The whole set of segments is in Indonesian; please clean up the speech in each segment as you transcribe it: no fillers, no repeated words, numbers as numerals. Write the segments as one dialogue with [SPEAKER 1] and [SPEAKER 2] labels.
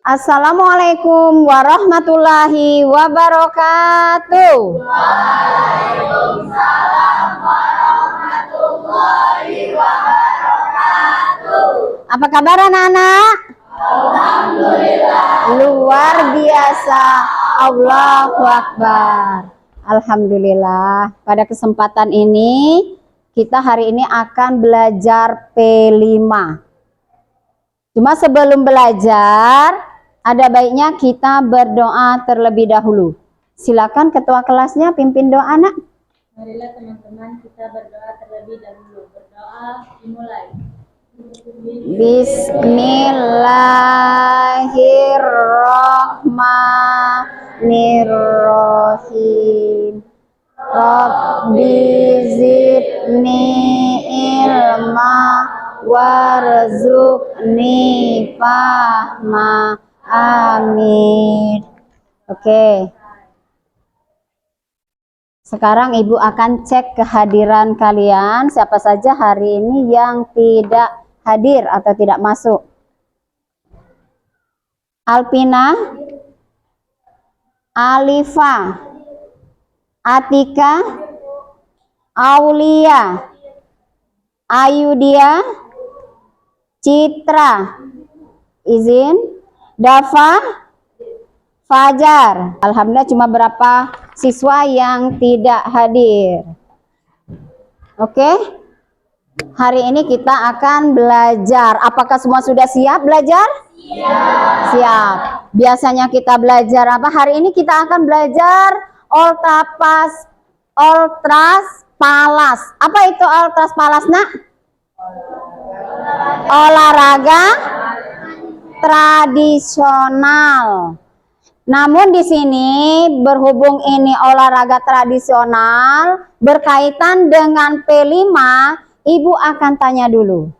[SPEAKER 1] Assalamualaikum warahmatullahi wabarakatuh.
[SPEAKER 2] Waalaikumsalam warahmatullahi wabarakatuh.
[SPEAKER 1] Apa kabar anak-anak?
[SPEAKER 2] Alhamdulillah.
[SPEAKER 1] Luar biasa. Allahu Akbar. Alhamdulillah. Pada kesempatan ini kita hari ini akan belajar P5. Cuma sebelum belajar ada baiknya kita berdoa terlebih dahulu. Silakan ketua kelasnya pimpin doa, Nak.
[SPEAKER 2] Marilah teman-teman kita berdoa terlebih dahulu. Berdoa dimulai.
[SPEAKER 1] Bismillahirrahmanirrahim. Rabbi zidni ilma warzuqni fahma. Amin. Oke. Sekarang Ibu akan cek kehadiran kalian. Siapa saja hari ini yang tidak hadir atau tidak masuk? Alpina, Alifa, Atika, Aulia, Ayudia, Citra, izin, Dafa, Fajar. Alhamdulillah cuma berapa siswa yang tidak hadir. Oke. Hari ini kita akan belajar. Apakah semua sudah siap belajar? Siap. Siap. Biasanya kita belajar apa? Hari ini kita akan belajar Ultras Palas. Apa itu Ultras Palas, Nak? Olahraga tradisional. Namun di sini berhubung ini olahraga tradisional berkaitan dengan P5, Ibu akan tanya dulu.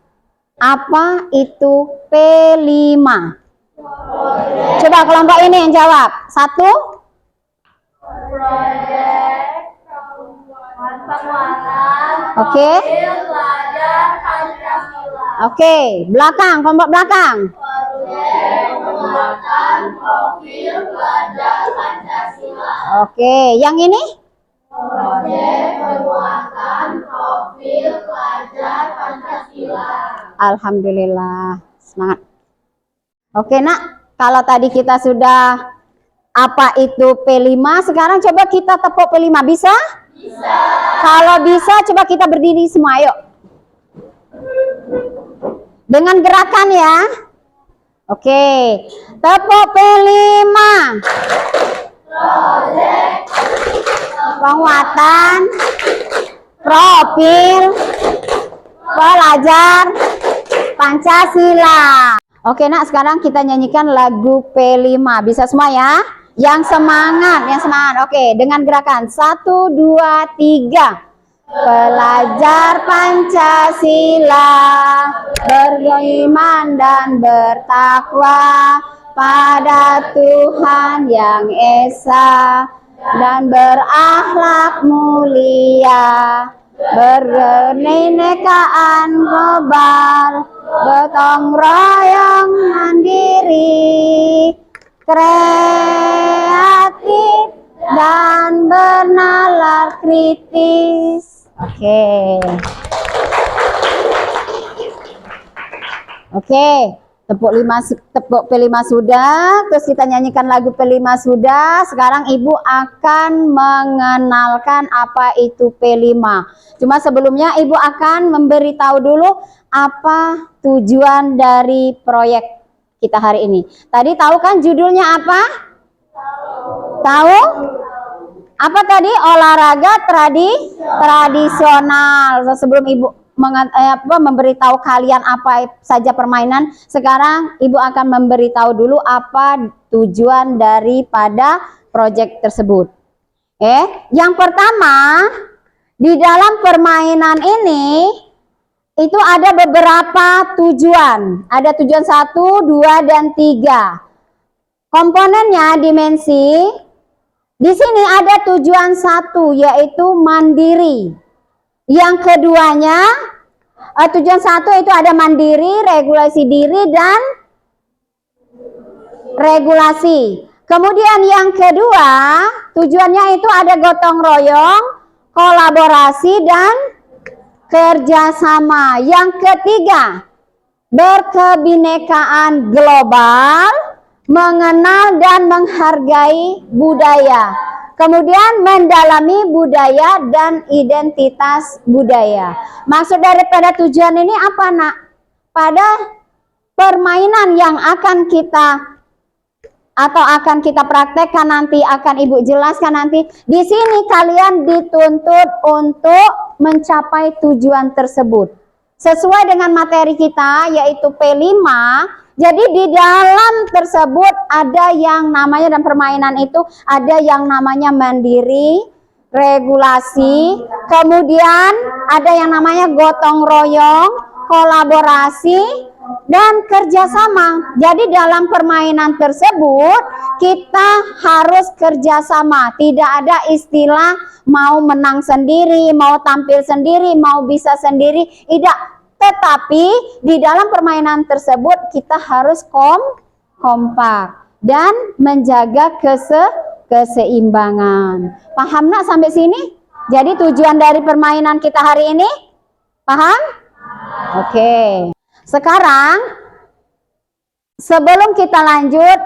[SPEAKER 1] Apa itu P5? Coba kelompok ini yang jawab. Satu.
[SPEAKER 2] Proyek penguatan
[SPEAKER 1] Oke.
[SPEAKER 2] pelajar Pancasila.
[SPEAKER 1] Oke, belakang, kelompok belakang.
[SPEAKER 2] Proyek penguatan profil pelajar Pancasila.
[SPEAKER 1] Oke, yang ini?
[SPEAKER 2] Proyek penguatan profil pelajar Pancasila.
[SPEAKER 1] Alhamdulillah, semangat. Oke, Nak, kalau tadi kita sudah apa itu P5, sekarang coba kita tepuk P5, bisa?
[SPEAKER 2] Bisa.
[SPEAKER 1] Kalau bisa, coba kita berdiri semua, yuk. Dengan gerakan ya. Oke, tepuk P5.
[SPEAKER 2] Proyek
[SPEAKER 1] Penguatan profil pelajar Pancasila. Oke, Nak, sekarang kita nyanyikan lagu P5. Bisa semua ya? Yang semangat, yang semangat. Oke, dengan gerakan 1, 2, 3. Pelajar Pancasila beriman dan bertakwa pada Tuhan yang Esa dan berakhlak mulia, berkebinekaan global, gotong royong mandiri, kreatif dan bernalar kritis. Oke. Oke. Tepuk P5 sudah, terus kita nyanyikan lagu P5 sudah. Sekarang Ibu akan mengenalkan apa itu P5. Cuma sebelumnya Ibu akan memberitahu dulu apa tujuan dari proyek kita hari ini. Tadi tahu kan judulnya apa? Tahu? Apa tadi? Olahraga tradisional. Sebelum Ibu memberitahu kalian apa saja permainan, sekarang Ibu akan memberitahu dulu apa tujuan daripada proyek tersebut. Yang pertama, di dalam permainan ini itu ada beberapa tujuan. Ada tujuan 1, 2, dan 3. Komponennya dimensi. Di sini ada tujuan 1, yaitu mandiri. Yang keduanya, tujuan 1 itu ada mandiri, regulasi diri, dan regulasi. Kemudian yang kedua, tujuannya itu ada gotong royong, kolaborasi, dan kerjasama. Yang ketiga, berkebinekaan global, mengenal dan menghargai budaya. Kemudian mendalami budaya dan identitas budaya. Maksud daripada tujuan ini apa, Nak? Pada permainan yang akan kita praktekkan nanti, akan Ibu jelaskan nanti. Di sini kalian dituntut untuk mencapai tujuan tersebut. Sesuai dengan materi kita yaitu P5. Jadi di dalam tersebut ada yang namanya, dan permainan itu ada yang namanya mandiri, regulasi, kemudian ada yang namanya gotong royong, kolaborasi, dan kerjasama. Jadi dalam permainan tersebut kita harus kerjasama. Tidak ada istilah mau menang sendiri, mau tampil sendiri, mau bisa sendiri. Tidak. Tetapi di dalam permainan tersebut kita harus kompak dan menjaga keseimbangan. Paham, Nak, sampai sini? Jadi tujuan dari permainan kita hari ini? Paham? Oke. Sekarang, sebelum kita lanjut,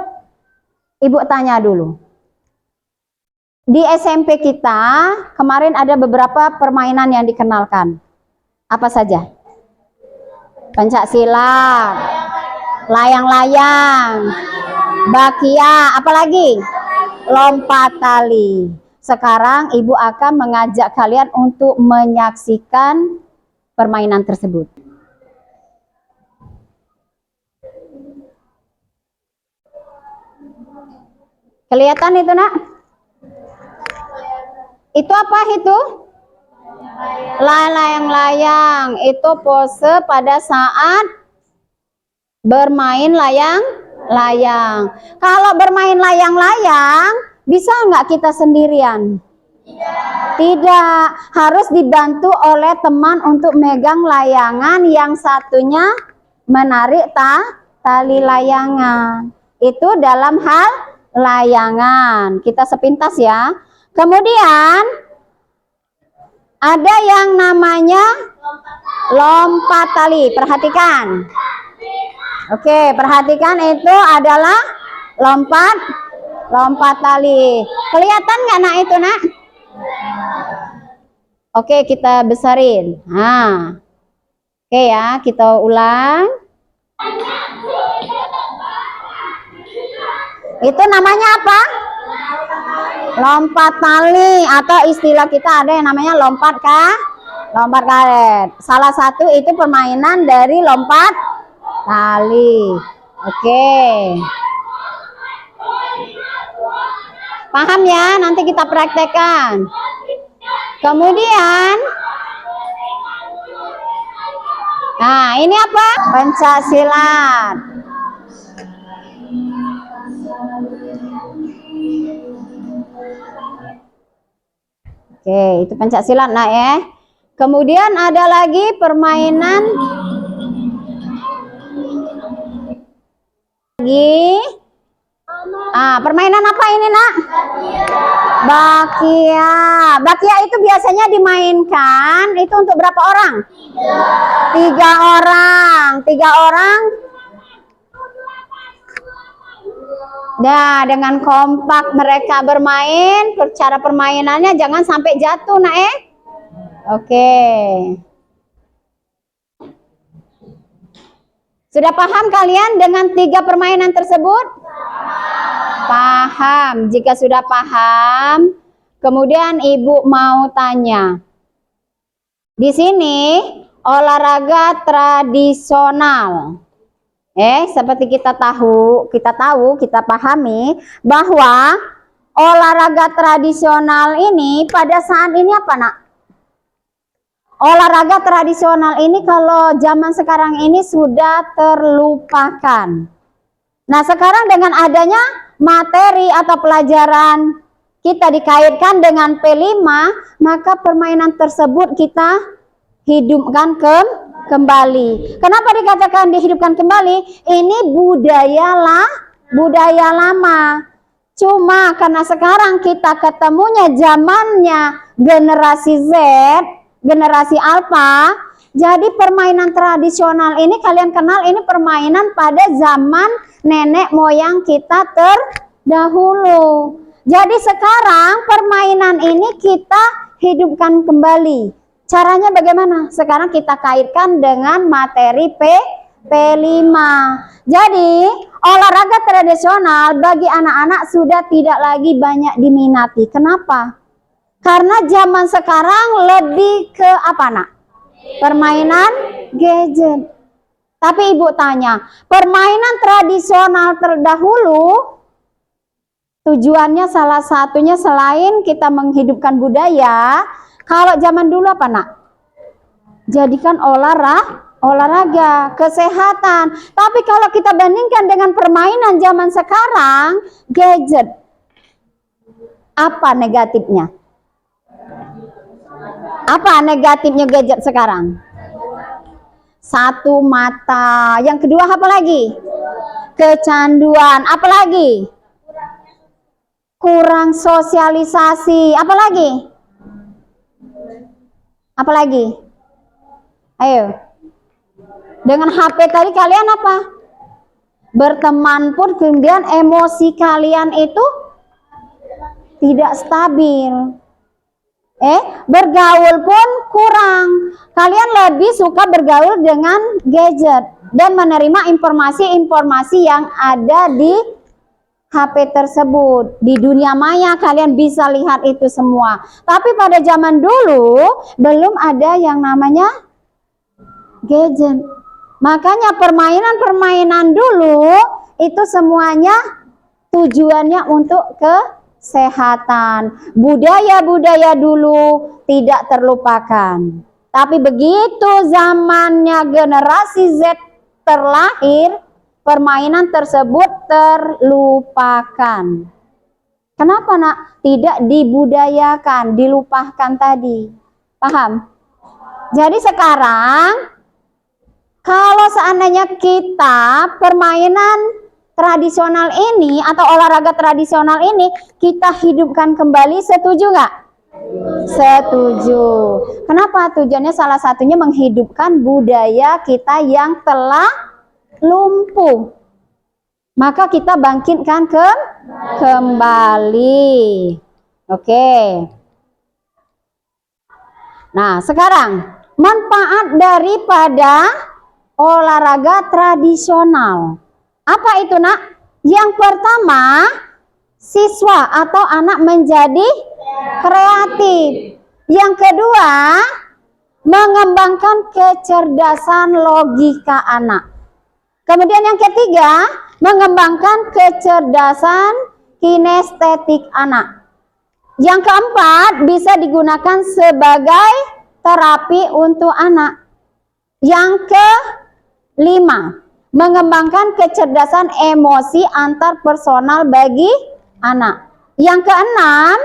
[SPEAKER 1] Ibu tanya dulu. Di SMP kita, kemarin ada beberapa permainan yang dikenalkan. Apa saja? Pencaksilat, layang-layang, bakia, apalagi? Lompat tali. Sekarang Ibu akan mengajak kalian untuk menyaksikan permainan tersebut. Kelihatan itu, Nak? Itu apa itu? Layang-layang. Itu pose pada saat bermain layang-layang. Kalau bermain layang-layang, bisa nggak kita sendirian? Tidak. Harus dibantu oleh teman untuk megang layangan, yang satunya menarik tali layangan. Itu dalam hal layangan. Kita sepintas ya. Kemudian ada yang namanya lompat tali. Perhatikan. Oke, perhatikan, itu adalah lompat tali. Kelihatan nggak, Nak, itu, Nak? Oke, kita besarin. Nah. Oke ya, kita ulang. Itu namanya apa? Lompat tali, atau istilah kita ada yang namanya lompat karet. Salah satu itu permainan dari lompat tali. Oke. Paham ya? Nanti kita praktekkan. Kemudian, nah ini apa? Pencaksilat. Oke, itu pencaksilat, Nak, ya. Kemudian ada lagi permainan permainan apa ini, Nak? Bakia. Bakia itu biasanya dimainkan itu untuk berapa orang? 3 orang. 3 orang. Nah, dengan kompak mereka bermain. Cara permainannya jangan sampai jatuh, Nak, Oke. Sudah paham kalian dengan 3 permainan tersebut? Paham. Jika sudah paham, kemudian Ibu mau tanya. Di sini olahraga tradisional. Seperti kita pahami bahwa olahraga tradisional ini pada saat ini apa, Nak? Olahraga tradisional ini kalau zaman sekarang ini sudah terlupakan. Nah, sekarang dengan adanya materi atau pelajaran kita dikaitkan dengan P5, maka permainan tersebut kita hidupkan kembali. Kenapa dikatakan dihidupkan kembali? Ini budaya budaya lama. Cuma karena sekarang kita ketemunya zamannya generasi Z, generasi Alpha, jadi permainan tradisional ini kalian kenal, ini permainan pada zaman nenek moyang kita terdahulu. Jadi sekarang permainan ini kita hidupkan kembali. Caranya bagaimana? Sekarang kita kaitkan dengan materi P5. Jadi olahraga tradisional bagi anak-anak sudah tidak lagi banyak diminati. Kenapa? Karena zaman sekarang lebih ke apa, Nak? Permainan gadget. Tapi ibu tanya, permainan tradisional terdahulu tujuannya salah satunya selain kita menghidupkan budaya, kalau zaman dulu apa, Nak? Jadikan olahraga, kesehatan. Tapi kalau kita bandingkan dengan permainan zaman sekarang, gadget, apa negatifnya? Apa negatifnya gadget sekarang? Satu, mata. Yang kedua apa lagi? Kecanduan. Apa lagi? Kurang sosialisasi. Apa lagi? Apa lagi? Ayo. Dengan HP tadi kalian apa? Berteman pun kemudian emosi kalian itu tidak stabil. Bergaul pun kurang. Kalian lebih suka bergaul dengan gadget dan menerima informasi-informasi yang ada di HP tersebut. Di dunia maya kalian bisa lihat itu semua. Tapi pada zaman dulu belum ada yang namanya gadget. Makanya permainan-permainan dulu itu semuanya tujuannya untuk kesehatan. Budaya-budaya dulu tidak terlupakan. Tapi begitu zamannya generasi Z terlahir, permainan tersebut terlupakan. Kenapa, Nak? Tidak dibudayakan, dilupakan tadi. Paham? Jadi sekarang kalau seandainya kita permainan tradisional ini atau olahraga tradisional ini kita hidupkan kembali, setuju nggak? Setuju. Kenapa? Tujuannya salah satunya menghidupkan budaya kita yang telah lumpuh. Maka kita bangkitkan kembali. Oke. Nah, sekarang manfaat daripada olahraga tradisional. Apa itu, Nak? Yang pertama, siswa atau anak menjadi kreatif. Yang kedua, mengembangkan kecerdasan logika anak. Kemudian yang ketiga, mengembangkan kecerdasan kinestetik anak. Yang keempat, bisa digunakan sebagai terapi untuk anak. Yang kelima, mengembangkan kecerdasan emosi antar personal bagi anak. Yang keenam,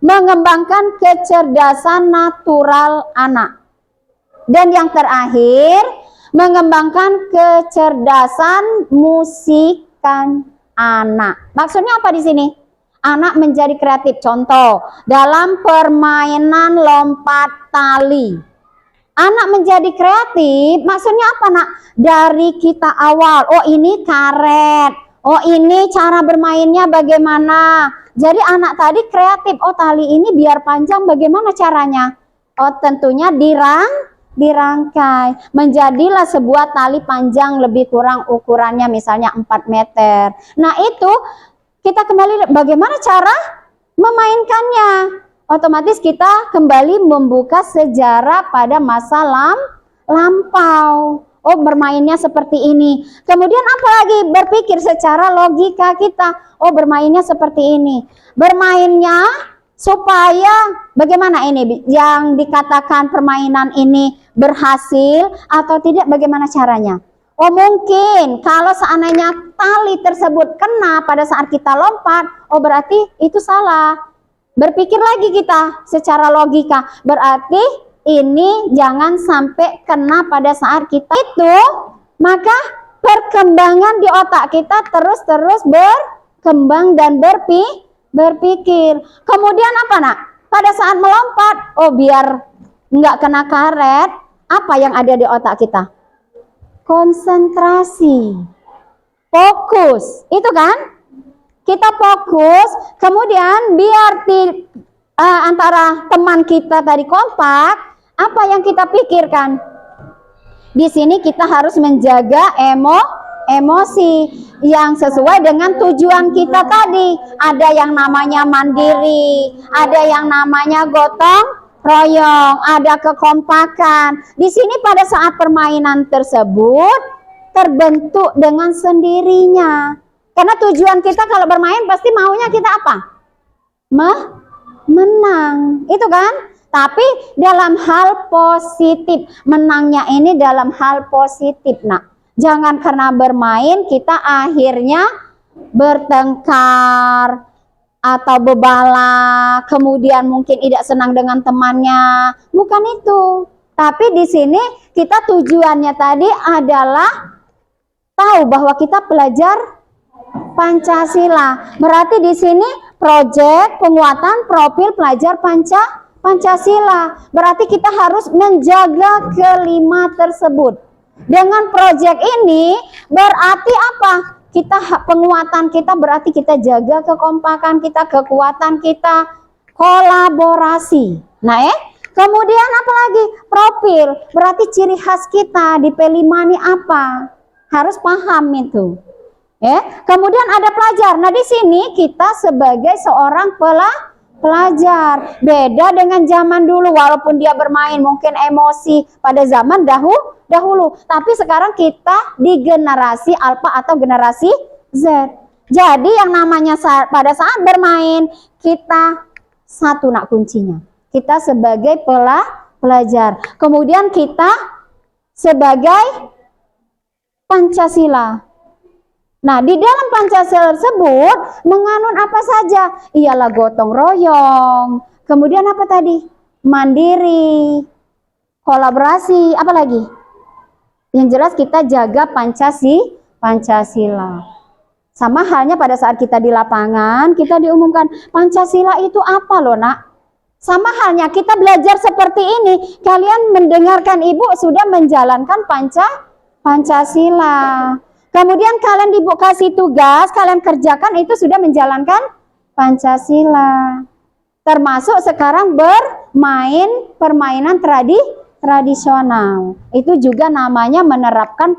[SPEAKER 1] mengembangkan kecerdasan natural anak. Dan yang terakhir, mengembangkan kecerdasan musikan anak. Maksudnya apa di sini? Anak menjadi kreatif. Contoh, dalam permainan lompat tali. Anak menjadi kreatif, maksudnya apa, Nak? Dari kita awal, oh ini karet, oh ini cara bermainnya bagaimana. Jadi anak tadi kreatif, oh tali ini biar panjang bagaimana caranya? Oh tentunya dirangkai. Menjadilah sebuah tali panjang lebih kurang ukurannya misalnya 4 meter. Nah itu kita kembali bagaimana cara memainkannya. Otomatis kita kembali membuka sejarah pada masa lampau. Oh bermainnya seperti ini. Kemudian apalagi berpikir secara logika kita. Oh bermainnya seperti ini. Bermainnya supaya bagaimana ini yang dikatakan permainan ini berhasil atau tidak, bagaimana caranya? Oh mungkin kalau seandainya tali tersebut kena pada saat kita lompat, oh berarti itu salah. Berpikir lagi kita secara logika, berarti ini jangan sampai kena pada saat kita itu, maka perkembangan di otak kita terus-terus berkembang dan berpikir. Kemudian apa nak? Pada saat melompat, oh biar nggak kena karet, apa yang ada di otak kita? Konsentrasi, fokus, itu kan? Kita fokus, kemudian biar antara teman kita tadi kompak, apa yang kita pikirkan? Di sini kita harus menjaga emosi yang sesuai dengan tujuan kita tadi. Ada yang namanya mandiri, ada yang namanya gotong royong, ada kekompakan. Di sini pada saat permainan tersebut terbentuk dengan sendirinya. Karena tujuan kita kalau bermain pasti maunya kita apa? Menang, itu kan? Tapi dalam hal positif, menangnya ini dalam hal positif, nak. Jangan karena bermain kita akhirnya bertengkar atau bebalak, kemudian mungkin tidak senang dengan temannya. Bukan itu. Tapi di sini kita tujuannya tadi adalah tahu bahwa kita belajar Pancasila. Berarti di sini proyek penguatan profil pelajar Pancasila. Berarti kita harus menjaga kelima tersebut. Dengan proyek ini berarti apa? Penguatan kita berarti kita jaga kekompakan kita, kekuatan kita, kolaborasi. Nah, kemudian apa lagi? Profil. Berarti ciri khas kita di P5 ini apa? Harus paham itu. Kemudian ada pelajar. Nah, di sini kita sebagai seorang pelajar, beda dengan zaman dulu. Walaupun dia bermain mungkin emosi pada zaman dahulu, tapi sekarang kita di generasi Alpha atau generasi Z. Jadi yang namanya pada saat bermain kita satu nak kuncinya. Kita sebagai pelajar. Kemudian kita sebagai Pancasila. Nah, di dalam Pancasila tersebut menganut apa saja? Ialah gotong royong. Kemudian apa tadi? Mandiri, kolaborasi, apa lagi? Yang jelas kita jaga Pancasila. Sama halnya pada saat kita di lapangan, kita diumumkan Pancasila itu apa loh, nak? Sama halnya kita belajar seperti ini. Kalian mendengarkan ibu sudah menjalankan Pancasila. Kemudian kalian dikasih tugas, kalian kerjakan itu sudah menjalankan Pancasila. Termasuk sekarang bermain permainan tradisional. Itu juga namanya menerapkan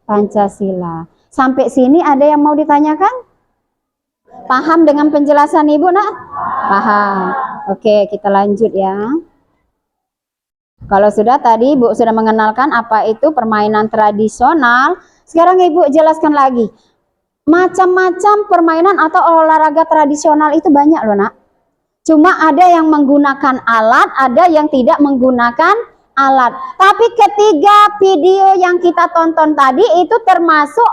[SPEAKER 1] Pancasila. Sampai sini ada yang mau ditanyakan? Paham dengan penjelasan ibu, nak? Paham. Oke, kita lanjut ya. Kalau sudah tadi ibu sudah mengenalkan apa itu permainan tradisional. Sekarang ibu jelaskan lagi. Macam-macam permainan atau olahraga tradisional itu banyak loh, nak. Cuma ada yang menggunakan alat, ada yang tidak menggunakan alat. Tapi ketiga video yang kita tonton tadi itu termasuk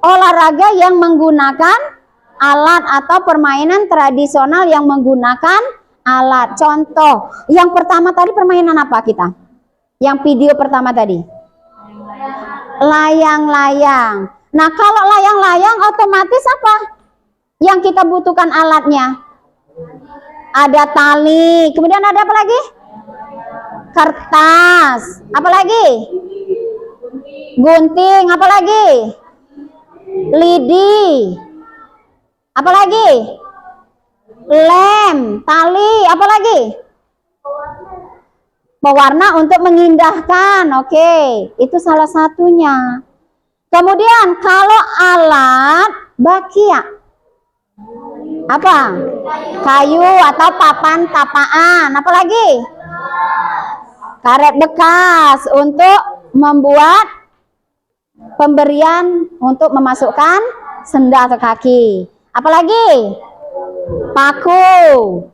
[SPEAKER 1] olahraga yang menggunakan alat atau permainan tradisional yang menggunakan alat. Contoh, yang pertama tadi permainan apa kita? Yang video pertama tadi? Layang-layang. Nah, kalau layang-layang otomatis apa yang kita butuhkan alatnya? Ada tali, kemudian ada apa lagi? Kertas, apa lagi? Gunting, apa lagi? Lidi, apa lagi? Lem, tali, apa lagi? Pewarna untuk mengindahkan. Oke, itu salah satunya. Kemudian kalau alat bakia apa? Kayu atau papan tapaan. Apa lagi? Karet bekas untuk membuat pemberian untuk memasukkan sendal ke kaki. Apa lagi? Paku.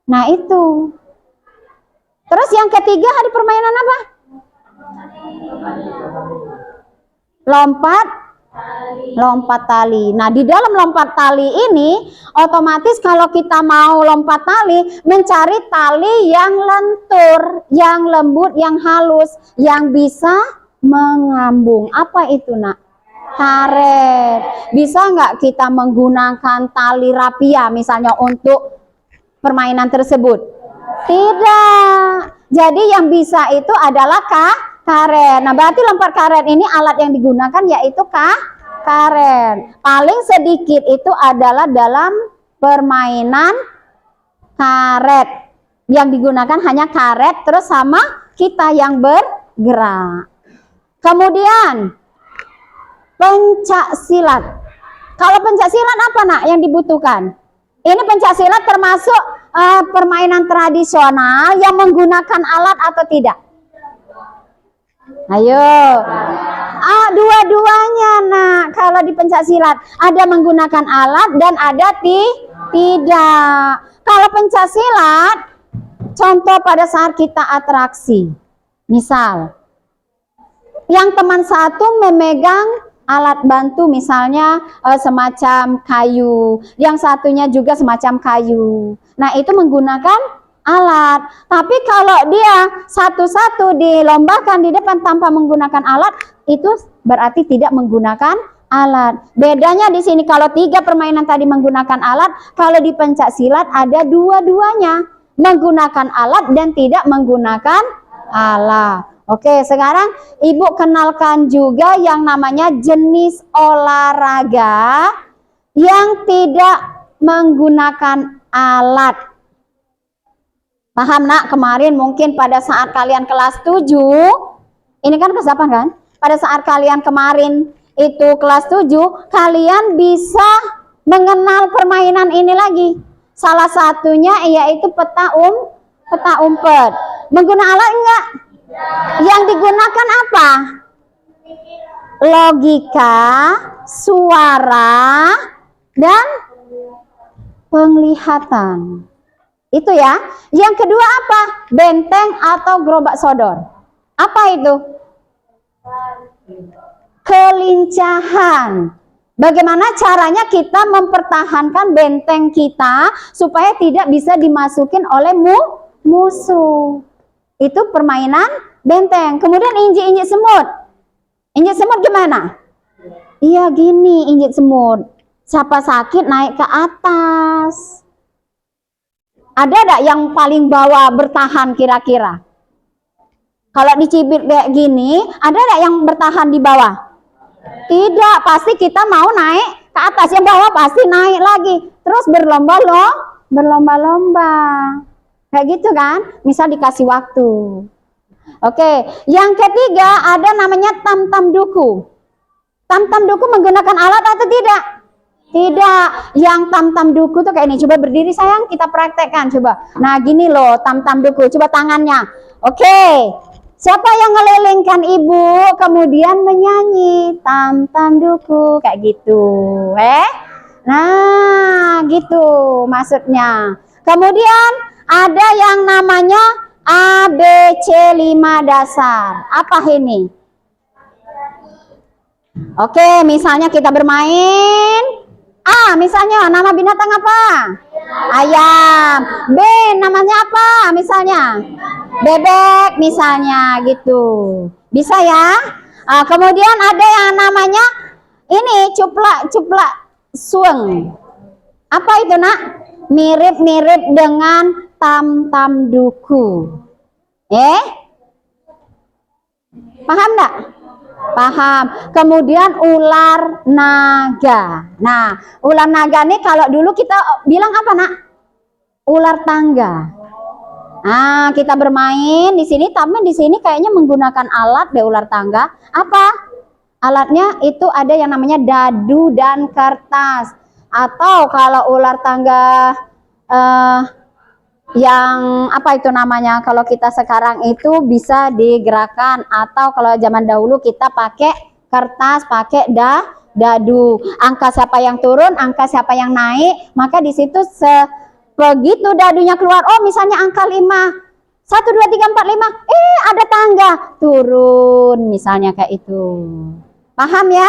[SPEAKER 1] Nah, itu. Terus yang ketiga ada permainan apa? Lompat tali. Nah, di dalam lompat tali ini otomatis kalau kita mau lompat tali, mencari tali yang lentur, yang lembut, yang halus, yang bisa mengambung. Apa itu, nak? karet. Bisa nggak kita menggunakan tali rapia misalnya untuk permainan tersebut? Tidak. Jadi yang bisa itu adalah karet. Nah, berarti lempar karet ini alat yang digunakan yaitu karet. Paling sedikit itu adalah dalam permainan karet. Yang digunakan hanya karet terus sama kita yang bergerak. Kemudian pencak silat. Kalau pencak silat apa nak yang dibutuhkan? Ini pencak silat termasuk permainan tradisional yang menggunakan alat atau tidak? Ayo. Dua-duanya nak. Kalau di pencak silat ada menggunakan alat dan ada tidak. Kalau pencak silat contoh pada saat kita atraksi. Misal yang teman satu memegang alat bantu misalnya semacam kayu, yang satunya juga semacam kayu. Nah, itu menggunakan alat. Tapi kalau dia satu-satu dilombakan di depan tanpa menggunakan alat, itu berarti tidak menggunakan alat. Bedanya di sini kalau 3 permainan tadi menggunakan alat, kalau di pencak silat ada dua-duanya, menggunakan alat dan tidak menggunakan alat. Oke, sekarang Ibu kenalkan juga yang namanya jenis olahraga yang tidak menggunakan alat. Paham nak? Kemarin mungkin pada saat kalian kelas 7, ini kan kelas 8 kan? Pada saat kalian kemarin itu kelas 7, kalian bisa mengenal permainan ini lagi. Salah satunya yaitu peta umpet. Menggunakan alat enggak? Yang digunakan apa? Logika, suara, dan penglihatan. Itu ya. Yang kedua apa? Benteng atau gerobak sodor. Apa itu? Kelincahan. Bagaimana caranya kita mempertahankan benteng kita supaya tidak bisa dimasukin oleh musuh. Itu permainan benteng. Kemudian injek-injek semut. Injek semut gimana? Iya gini injek semut. Siapa sakit naik ke atas. Ada enggak yang paling bawah bertahan kira-kira? Kalau dicibit kayak gini, ada enggak yang bertahan di bawah? Tidak, pasti kita mau naik ke atas. Yang bawah pasti naik lagi. Terus berlomba-lomba. Kayak gitu kan, misal dikasih waktu. Oke, yang ketiga ada namanya tam-tam duku. Tam-tam duku menggunakan alat atau tidak? Tidak. Yang tam-tam duku tuh kayak ini. Coba berdiri sayang, kita praktekkan coba. Nah gini loh tam-tam duku, coba tangannya. Oke, siapa yang ngelilingkan ibu kemudian menyanyi tam-tam duku kayak gitu. Nah gitu maksudnya. Kemudian ada yang namanya ABC 5 dasar. Apa ini? Oke, misalnya kita bermain. A, misalnya nama binatang apa? Ayam. B, namanya apa? Misalnya bebek, misalnya gitu. Bisa ya? Kemudian ada yang namanya ini cuplak sueng. Apa itu nak? Mirip-mirip dengan tam-tam duku. Paham enggak? Paham. Kemudian ular naga. Nah, ular naga nih kalau dulu kita bilang apa nak? Ular tangga. Nah, kita bermain di sini, tapi di sini kayaknya menggunakan alat deh ular tangga. Apa? Alatnya itu ada yang namanya dadu dan kertas. Atau kalau ular tangga yang apa itu namanya, kalau kita sekarang itu bisa digerakkan, atau kalau zaman dahulu kita pakai kertas, pakai dadu. Angka siapa yang turun, angka siapa yang naik, maka di situ begitu dadunya keluar, oh misalnya angka 5, 1, 2, 3, 4, 5, ada tangga turun, misalnya kayak itu. Paham ya?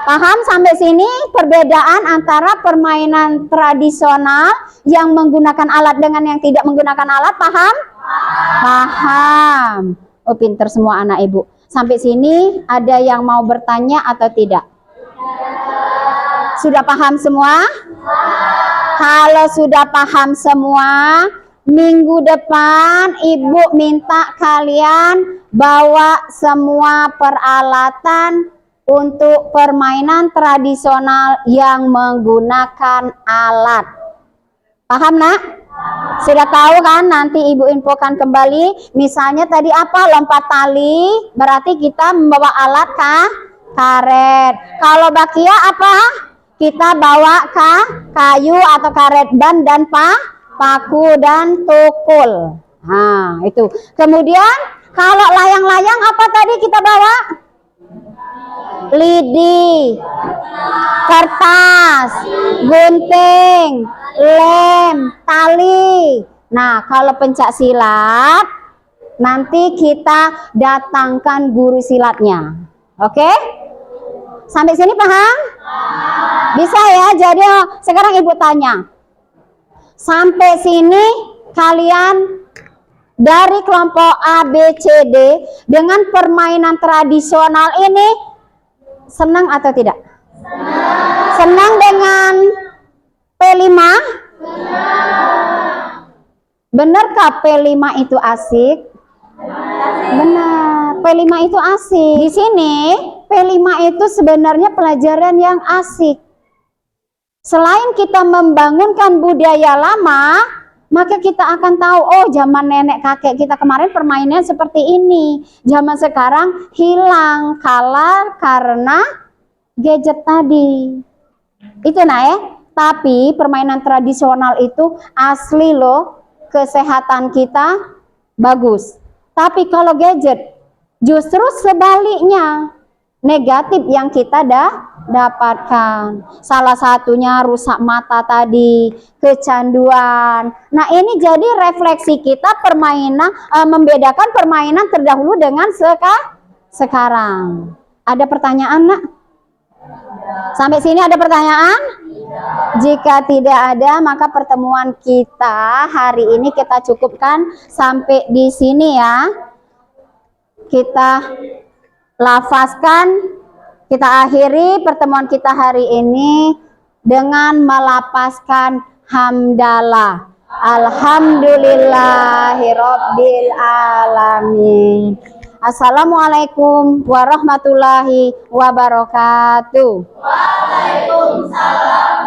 [SPEAKER 1] Paham sampai sini perbedaan antara permainan tradisional yang menggunakan alat dengan yang tidak menggunakan alat? Paham? Paham. Oh, pinter semua anak ibu. Sampai sini ada yang mau bertanya atau tidak? Sudah paham semua? Kalau sudah paham semua, minggu depan Ibu minta kalian bawa semua peralatan untuk permainan tradisional yang menggunakan alat. Paham, Nak? Sudah tahu kan? Nanti Ibu infokan kembali. Misalnya tadi apa? Lompat tali, berarti kita membawa alat karet. Kalau bakia apa? Kita bawa kayu atau karet ban dan paku dan tukul. Nah, itu. Kemudian kalau layang-layang apa tadi kita bawa? Lidi, kertas, gunting, lem, tali. Nah, kalau pencak silat nanti kita datangkan guru silatnya. Oke? Sampai sini paham? Bisa ya? Jadi sekarang Ibu tanya. Sampai sini kalian dari kelompok A, B, C, D dengan permainan tradisional ini senang atau tidak? Senang dengan P5? Benarkah P5 itu asik? Benar, P5 itu asik. Di sini P5 itu sebenarnya pelajaran yang asik. Selain kita membangunkan budaya lama, maka kita akan tahu, oh zaman nenek kakek kita kemarin permainan seperti ini. Zaman sekarang hilang kalah karena gadget tadi. Itu ya. Tapi permainan tradisional itu asli loh, kesehatan kita bagus. Tapi kalau gadget justru sebaliknya, negatif yang kita dapatkan. Salah satunya rusak mata tadi, kecanduan. Nah, ini jadi refleksi kita permainan, membedakan permainan terdahulu dengan sekarang. Ada pertanyaan, Nak? Sampai sini ada pertanyaan? Jika tidak ada, maka pertemuan kita hari ini kita cukupkan sampai di sini ya. Kita lafazkan, kita akhiri pertemuan kita hari ini dengan melafazkan hamdalah. Alhamdulillahirabbil alamin. Assalamualaikum warahmatullahi wabarakatuh.
[SPEAKER 2] Waalaikumsalam.